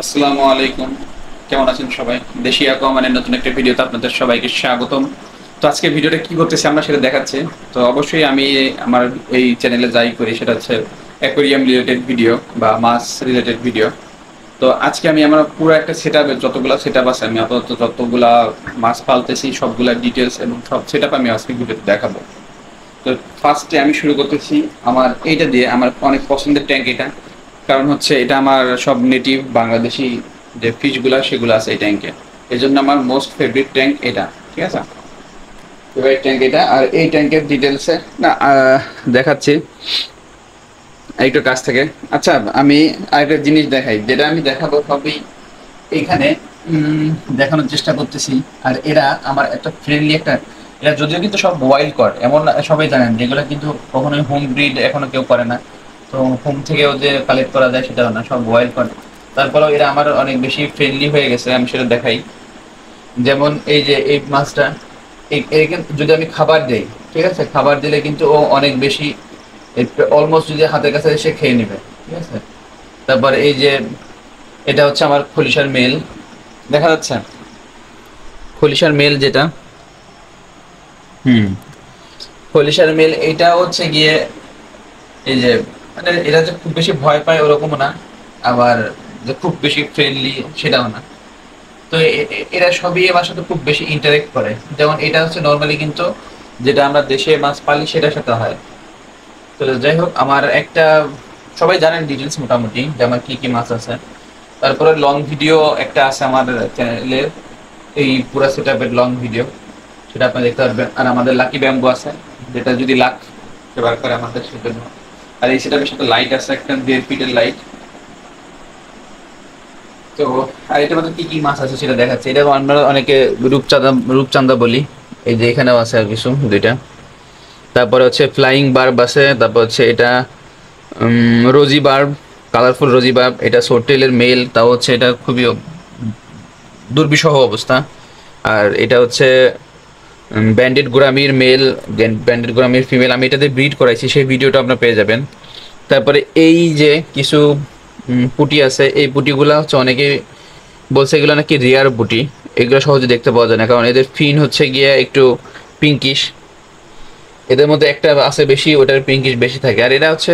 আসসালামু আলাইকুম। কেমন আছেন সবাই? দেশি aquaman নতুন একটা ভিডিওতে আপনাদের সবাইকে স্বাগতম। তো আজকে ভিডিওটা কি করতেছি আমরা সেটা দেখাচ্ছি। তো অবশ্যই আমি আমার এই চ্যানেলে যাই করি সেটা হচ্ছে অ্যাকোয়ারিয়াম রিলেটেড ভিডিও বা মাছ রিলেটেড ভিডিও। তো আজকে আমি আমার পুরো একটা সেটআপের যতগুলা সেটআপ আছে আমি আপাতত যতগুলা মাছ পালতেছি সবগুলা ডিটেলস এবং সব সেটআপ আমি আজকে ভিডিওতে দেখাবো। তো ফার্স্টে আমি শুরু করতেছি আমার এইটা দিয়ে, আমার অনেক পছন্দের ট্যাঙ্ক এটা। কারণ হচ্ছে এটা আমার সব নেটিভ বাংলাদেশি যে ফিশগুলা সেগুলো আছে এই ট্যাঙ্কে। এই জন্য আমার মোস্ট ফেভারিট ট্যাঙ্ক এটা। ঠিক আছে, ফেভারিট ট্যাঙ্ক এটা। আর এই ট্যাঙ্কের ডিটেলসে না দেখাচ্ছি একটু কাছ থেকে। আচ্ছা, আমি আরেকটা জিনিস দেখাই, যেটা আমি দেখাবো সবই এইখানে দেখানোর চেষ্টা করতেছি। আর এরা আমার একটা ফ্রেন্ডলি একটা, এরা যদিও কিন্তু সব ওয়াইল্ড কর, এমন না সবাই জানেন যেগুলো কিন্তু কখনোই হোম ব্রিড এখনো কেউ করে না। তো হোম থেকেও যে কালেক্ট করা যায় সেটাও না, সব ওয়াইল্ড কর। তারপরেও এরা আমার অনেক বেশি ফ্রেন্ডলি হয়ে গেছে, আমি সেটা দেখাই। যেমন এই যে এই মাছটা, একে যদি আমি খাবার দেই, ঠিক আছে, খাবার দিলে কিন্তু ও অনেক বেশি অলমোস্ট যদি হাতের কাছে এসে খেয়ে নেবে। ঠিক আছে, তারপর এই যে এটা হচ্ছে আমার খলিশার মেল, দেখা যাচ্ছে খলিশার মেল যেটা। হুম, খলিশার মেল এটা হচ্ছে গিয়ে এই যে, মানে এরা যে খুব বেশি ভয় পায় ওরকমও না, আবার যে খুব বেশি ফ্রেন্ডলি সেটাও না। তো এরা সবই আমার সাথে খুব বেশি ইন্টারেক্ট করে। যেমন এটা হচ্ছে নর্মালি কিন্তু যেটা আমরা দেশে মাছ পালি সেটার সাথে হয়। তো যাই হোক, আমার একটা, সবাই জানেন ডিটেলস মোটামুটি যে আমার কি কি মাছ আছে। তারপরে লং ভিডিও একটা আছে আমার চ্যানেলে, এই পুরা সেটআপের লং ভিডিও, সেটা আপনি দেখতে পারবেন। আর আমাদের লাকি ব্যাম্বু আছে, যেটা যদি লাক ব্যবহার করে আমাদের সেজন্য। আর এই সেটআপের সাথে লাইট আছে, একটা 1.5 ফিটের লাইট। তো আর এটার মধ্যে কি কি মাছ আছে সেটা দেখাচ্ছে। এটা আমরা অনেকে রূপচাঁদা রূপচাঁদা বলি। এই যে এখানেও আছে আর কিছু দুইটা। তারপরে হচ্ছে ফ্লাইং বার্ব আছে, তারপর হচ্ছে এটা রোজি বার্ব, কালারফুল রোজি বার্ব। এটা সোরটেলের মেল, তাও হচ্ছে এটা খুবই দুর্বিষহ অবস্থা। আর এটা হচ্ছে ব্যান্ডেড গোরামির মেল, ব্যান্ডেড গোরামির ফিমেল। আমি এটাতে ব্রিড করাইছি, সেই ভিডিওটা আপনারা পেয়ে যাবেন। তারপরে এই যে কিছু পুঁটি আছে, এই পুঁটিগুলো হচ্ছে অনেকে বলছে এগুলো নাকি রেয়ার পুঁটি। এগুলো সহজে দেখতে পাওয়া যায় না, কারণ এদের ফিন হচ্ছে গিয়ে একটু পিঙ্কিশ। এদের মধ্যে একটা আছে বেশি, ওটার পিঙ্কিশ বেশি থাকে। আর এরা হচ্ছে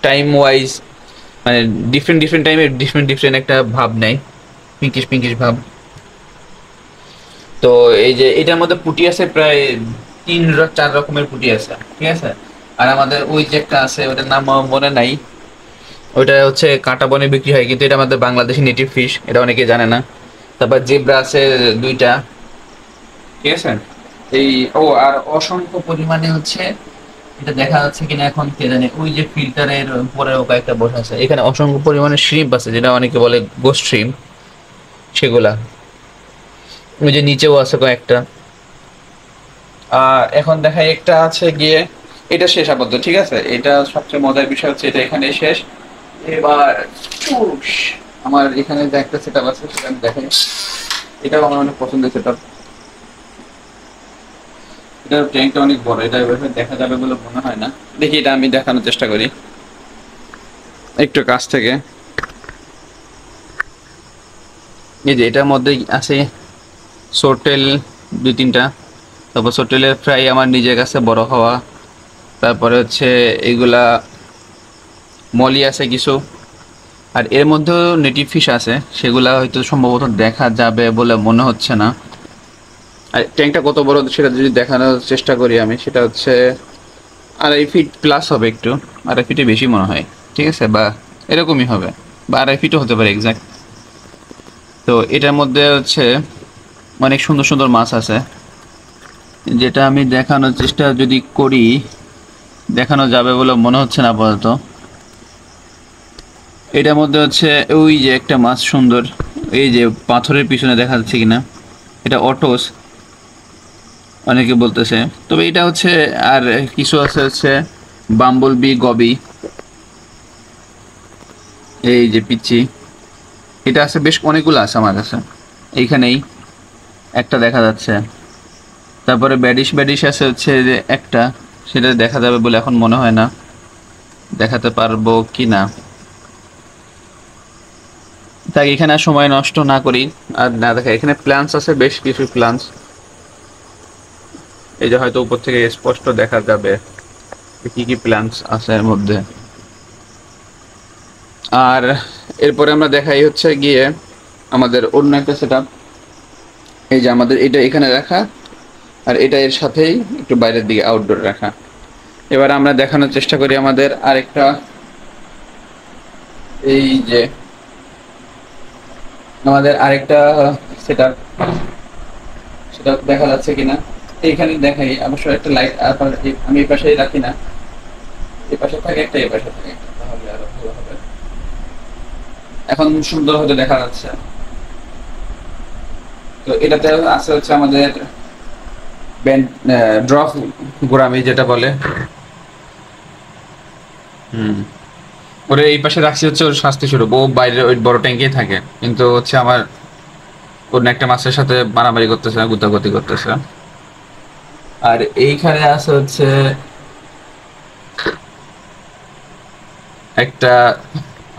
টাইম ওয়াইজ, মানে ডিফারেন্ট ডিফারেন্ট টাইমে ডিফারেন্ট ডিফারেন্ট একটা ভাব নেয়, পিঙ্কিশ পিঙ্কিশ ভাব। তো এই যে এটার মধ্যে পুঁটি আছে প্রায় 4 রকমের পুঁটি আছে। ঠিক আছে, আর আমাদের ওই যে একটা আছে, ওটার নাম আমার মনে নাই। ওইটা হচ্ছে কাঁটা বনে বিক্রি হয়, কিন্তু এটা আমাদের বাংলাদেশি নেটিভ ফিশ, এটা অনেকে জানে না। তারপর জেব্রা আছে 2টা। ঠিক আছে, এই আর অসংখ্য পরিমাণে হচ্ছে, এটা দেখা যাচ্ছে কিনা এখন কে জানে, ওই যে ফিল্টারের উপরে কয়েকটা বসে আছে, এখানে অসংখ্য পরিমাণে শ্রিম্প আছে, যেটা অনেকে বলে গোস্ট শ্রিম্প, সেগুলা। ওই যে নিচেও আছে কয়েকটা। আর এখন দেখাই একটা আছে গিয়ে, এটা শেষ আপাতত। ঠিক আছে, এটা সবচেয়ে মজার বিষয় হচ্ছে এটা এখানে শেষ। এবার উস, আমার এখানে যে একটা সেটআপ আছে সেটা আমি দেখাই। এটাও আমার অনেক পছন্দের সেটআপ। এটার ট্যাঙ্কটা অনেক বড়, এটা এভাবে দেখা যাবে বলে মনে হয় না। দেখি, এটা আমি দেখানোর চেষ্টা করি একটু কাছ থেকে। এই যে এটার মধ্যে আছে সোরটেল 2-3টা। তারপর সোরটেলের ফ্রাই আমার নিজের কাছে বড় হওয়া। তারপরে হচ্ছে এইগুলা মলি আছে কিছু। আর এর মধ্যেও নেটিভ ফিশ আছে, সেগুলা হয়তো সম্ভবত দেখা যাবে বলে মনে হচ্ছে না। আর ট্যাঙ্কটা কত বড় সেটা যদি দেখানোর চেষ্টা করি আমি, সেটা হচ্ছে 2.5 ফিট প্লাস হবে একটু, 2.5 ফিটে বেশি মনে হয়। ঠিক আছে, বা এরকমই হবে, বা 2.5 ফিটও হতে পারে এক্সাক্ট। তো এটার মধ্যে হচ্ছে অনেক সুন্দর সুন্দর মাছ আছে, যেটা আমি দেখানোর চেষ্টা যদি করি দেখানো যাবে বলে মনে হচ্ছে না আপাতত। এটার মধ্যে হচ্ছে ওই যে একটা মাছ সুন্দর, এই যে পাথরের পিছনে দেখা যাচ্ছে কিনা, এটা অটোস অনেকে বলতেছে। তবে এটা হচ্ছে, আর কিছু আছে হচ্ছে বাম্বল বি গবি, এই যে পিচ্ছি, এটা আছে বেশ অনেকগুলো আছে আমার কাছে। এইখানেই একটা দেখা যাচ্ছে। তারপরে ব্যাডিশ ব্যাডিশ আছে হচ্ছে যে একটা, সেটা দেখা যাবে বলে এখন মনে হয় না, দেখাতে পারবো কি না। তাই এখানে আর সময় নষ্ট না করি আর না দেখা, এখানে প্ল্যান্স আছে, বেশ কিছু প্ল্যান্স। এই যে হয়তো উপর থেকে স্পষ্ট দেখা যাবে কি কি প্ল্যান্স আছে এর মধ্যে। আর এরপরে আমরা দেখাই হচ্ছে গিয়ে আমাদের অন্য একটা সেটআপ। এই যে আমাদের এটা এখানে রাখা, আর এটা এর সাথেই একটু বাইরের দিকে আউটডোর রাখা। এবার আমরা দেখানোর চেষ্টা করি আমাদের আরেকটা, এই যে আমাদের আরেকটা সেটআপ, সেটা দেখা যাচ্ছে কিনা এইখানে দেখাই। অবশ্য একটা লাইট আমি এই পাশেই রাখি না, এই পাশে থাকে একটা, এই পাশে থাকে একটা, তাহলে আরো ভালো হবে। এখন সুন্দর হতে দেখা যাচ্ছে। তো এটাতে আছে হচ্ছে আমাদের ব্যান্ড ড্রপ গোরামি যেটা বলে। হুম, ওরে এই পাশে রাখছি হচ্ছে ওর শাস্তি স্বরূপ। ও বাইরে ওই বড় ট্যাঙ্কি থাকে, কিন্তু হচ্ছে আমার অন্য একটা মাছের সাথে মারামারি করতেছে, গুতাগুতি করতেছে। আর এইখানে আছে হচ্ছে একটা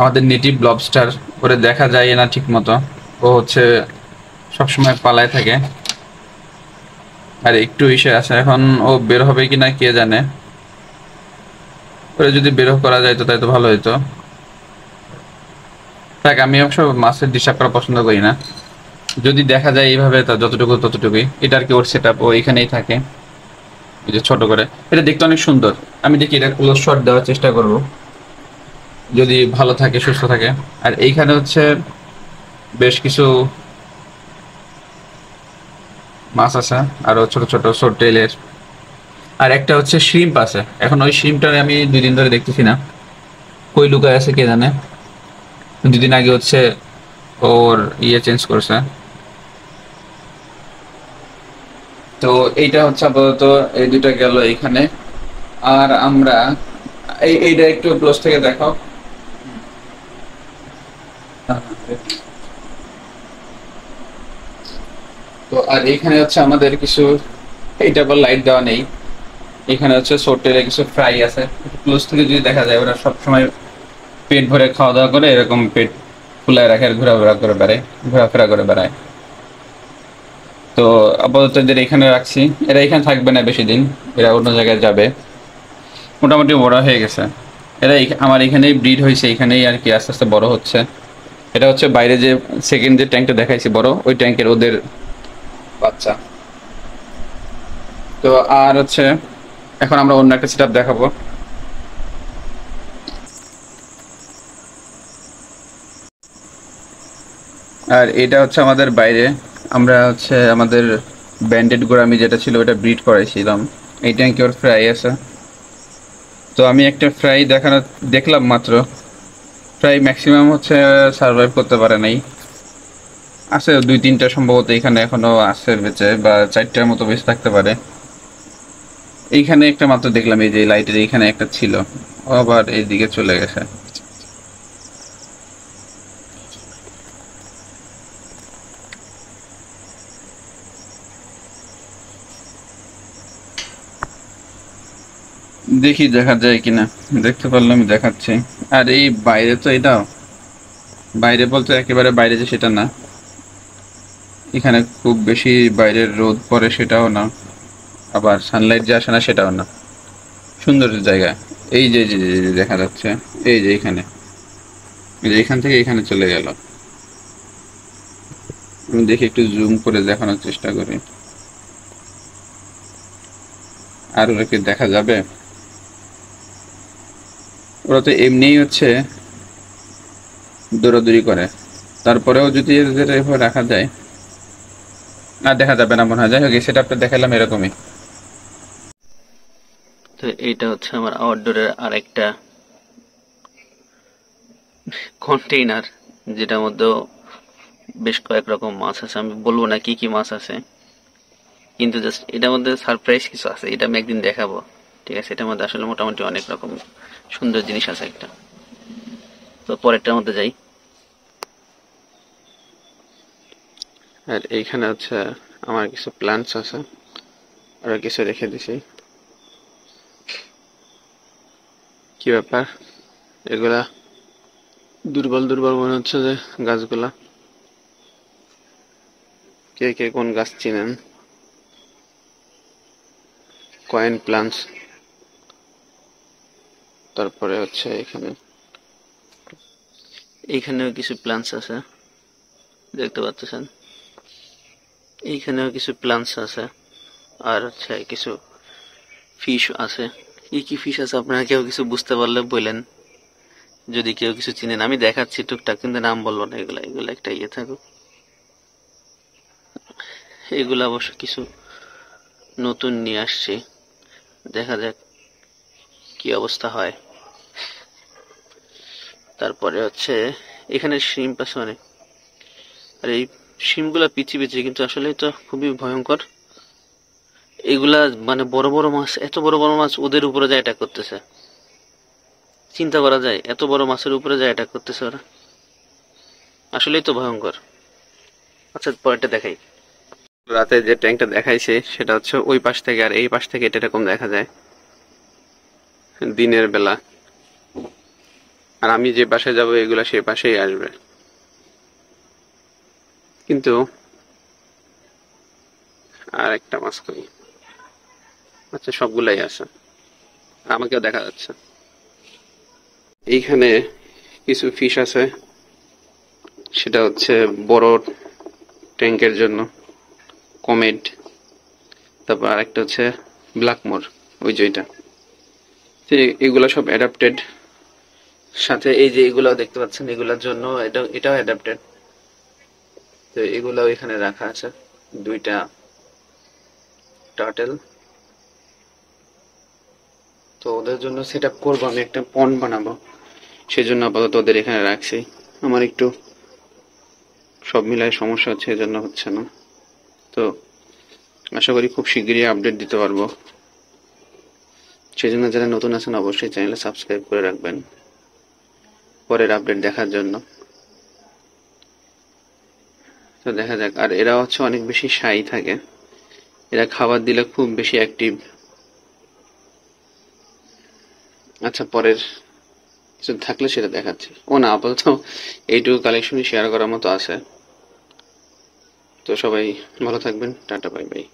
আমাদের নেটিভ লবস্টার, ওরে দেখা যায় না ঠিক মতো। ও হচ্ছে সবসময় পালায় থাকে, আর একটু ইসে আছে। এখন ও বের হবে কিনা কে জানে। ওরে যদি বের করা যায় তো তাই তো ভালো হইতো। দেখ, আমি অবশ্য মাছের ডিস্টার্ব করা পছন্দ করি না। যদি দেখা যায় এইভাবে, তা যতটুকু ততটুকুই। এটা আর কি ওর সেট আপ, ও এখানেই থাকে। এই যে ছোট করে, এটা দেখতে অনেক সুন্দর। আমি দেখি এটা ক্লোজ শট দেওয়ার চেষ্টা করব, যদি ভালো থাকে সুস্থ থাকে। আর এইখানে হচ্ছে বেশ কিছু মাছ আছে, আরো ছোট ছোট শর্ট টেইলের। আর একটা হচ্ছে শ্রিম্প আছে। এখন ওই শ্রিম্পটা আমি 2 দিন ধরে দেখতেছি না, কই লুকায় আছে কে জানে। 2 দিন আগে হচ্ছে ওর চেঞ্জ করছে। তো এইটা হচ্ছে আপাতত, এই দুটা গেল এইখানে। আর আমরা এইটা একটু ক্লোজ থেকে দেখাও। তো আর এইখানে হচ্ছে আমাদের কিছু, এইটা আবার লাইট দেওয়া নেই। এখানে হচ্ছে সোটেলে কিছু ফ্রাই আছে, ক্লোজ থেকে যদি দেখা যায় ওরা সবসময় পেট ভরে খাওয়া দাওয়া করে, এরকম পেট ফুলায় রাখে আর ঘোরাফেরা করে বেড়ায়। তো আপাতত এদের এখানে রাখছি, এরা এখানে থাকবে না বেশি দিন, এরা অন্য জায়গায় যাবে। মোটামুটি বড় হয়ে গেছে এরা, আমার এখানেই ব্রিড হয়েছে, এখানেই আর কি আস্তে আস্তে বড় হচ্ছে। এটা হচ্ছে বাইরে যে সেকেন্ড যে ট্যাঙ্কটা দেখাইছি বড়, ওই ট্যাঙ্কের ওদের বাচ্চা। তো আর হচ্ছে এখন আমরা অন্য একটা সেটআপ দেখাবো। আর এটা হচ্ছে আমাদের বাইরে, আমরা হচ্ছে আমাদের ব্যান্ডেড গোরামি যেটা ছিল ওটা ব্রিড করাইছিলাম। এই ট্যাঙ্কে ওর ফ্রাই আছে। তো আমি একটা ফ্রাই দেখলাম মাত্র। ফ্রাই ম্যাক্সিমাম হচ্ছে সার্ভাইভ করতে পারে নাই, আছে 2-3টা সম্ভবত এখানে এখনো আছে বেঁচে, বা 4টার মতো বেঁচে থাকতে পারে। এইখানে একটা মাত্র দেখলাম, এই যে লাইটের এইখানে একটা ছিল, ও আবার এইদিকে চলে গেছে। দেখি দেখা যায় কিনা, দেখতে পারলে আমি দেখাচ্ছি। আর এই বাইরে তো এটা, বাইরে বলতে একেবারে বাইরে যে সেটা না, এখানে খুব বেশি বাইরের রোদ পড়ে সেটাও না, আবার সানলাইট যে আসে না সেটাও না। সুন্দর জায়গা। এই যে যে যে যে দেখা যাচ্ছে, এই যে এখানে, এই যে এখান থেকে এখানে চলে গেল। আমি দেখি একটু জুম করে দেখানোর চেষ্টা করি, আর ওরা কি দেখা যাবে। ওরা তো এমনিই হচ্ছে দৌড়াদৌড়ি করে, তারপরেও যদি এদের এভাবে রাখা যায়, না দেখা যাবে না মনে হয়। যাই হোক, সেটা আপনার দেখালাম এরকমই। তো এইটা হচ্ছে আমার আউটডোরের আরেকটা কন্টেইনার, যেটার মধ্যেও বেশ কয়েক রকম মাছ আছে। আমি বলবো না কি কি মাছ আছে, কিন্তু জাস্ট এটার মধ্যে সারপ্রাইজ কিছু আছে, এটা আমি একদিন দেখাবো। ঠিক আছে, এটার মধ্যে আসলে মোটামুটি অনেক রকম সুন্দর জিনিস আছে একটা। তো পরেরটার মধ্যে যাই। আর এইখানে হচ্ছে আমার কিছু প্ল্যান্টস আছে, আর কিছু রেখে দিছি। কি ব্যাপার এগুলা? দুর্বল দুর্বল মনে হচ্ছে যে গাছগুলা। কে কে কোন গাছ চিনেন? Coin plants. তারপরে হচ্ছে এইখানেও কিছু প্লান্টস আছে, দেখতে পাচ্ছেন। এইখানেও কিছু প্লান্টস আছে, আর হচ্ছে কিছু ফিশ আছে। কি কি ফিশ আছে আপনারা কেউ কিছু বুঝতে পারলে বলেন, যদি কেউ কিছু চিনেন। আমি দেখাচ্ছি টুকটাক, কিন্তু নাম বলবো না। এগুলা এগুলা একটা ইয়ে থাকুক। এগুলা অবশ্য কিছু নতুন নিয়ে আসছি, দেখা যাক কি অবস্থা হয়। তারপরে হচ্ছে এখানে শিম্প আছে অনেক, আর এই শিমগুলা পিচি পিচি, কিন্তু আসলে তো খুবই ভয়ঙ্কর। এগুলা মানে বড় বড় মাছ, এত বড় বড় মাছ ওদের উপরে যায় অ্যাটাক করতেছে। চিন্তা করা যায়, এত বড় মাছের উপরে যায় অ্যাটাক করতেছে ওরা, আসলেই তো ভয়ঙ্কর। আচ্ছা, পরেরটা দেখাই। রাতে যে ট্যাঙ্কটা দেখাইছে সেটা হচ্ছে ওই পাশ থেকে, আর এই পাশ থেকে এটা এরকম দেখা যায় দিনের বেলা। আর আমি যে পাশে যাব এগুলা সেই পাশেই আসবে, কিন্তু আর একটা মাছ করি। আচ্ছা, সবগুলাই আছে, আমাকেও দেখা যাচ্ছে। এইখানে কিছু ফিশ আছে, সেটা হচ্ছে বড় ট্যাঙ্কের জন্য কমেট। তারপর আরেকটা হচ্ছে ব্ল্যাকমোর, ওই যে এটা। এগুলা সব অ্যাডাপ্টেড। সাথে এই যে এগুলাও দেখতে পাচ্ছেন, এগুলার জন্য এটাও অ্যাডাপ্টেড। তো এগুলাও এখানে রাখা আছে, দুইটা টার্টেল। তো ওদের জন্য সেট আপ করবো, আমি একটা পন্ড বানাবো, সেজন্য আপাতত ওদের এখানে রাখছি। আমার একটু সব মিলায় সমস্যা হচ্ছে, এজন্য হচ্ছে না। তো আশা করি খুব শিগগিরই আপডেট দিতে পারবো। সেজন্য যারা নতুন আছেন অবশ্যই চ্যানেলে সাবস্ক্রাইব করে রাখবেন পরের আপডেট দেখার জন্য। তো দেখা যাক। আর এরা হচ্ছে অনেক বেশি শাই থাকে, এরা খাবার দিলে খুব বেশি অ্যাক্টিভ। আচ্ছা, পরের কিছু থাকলে সেটা দেখাচ্ছি। ও না, আপাতত এইটুকু কালেকশনই শেয়ার করার মতো আছে। তো সবাই ভালো থাকবেন, টাটা, বাই বাই।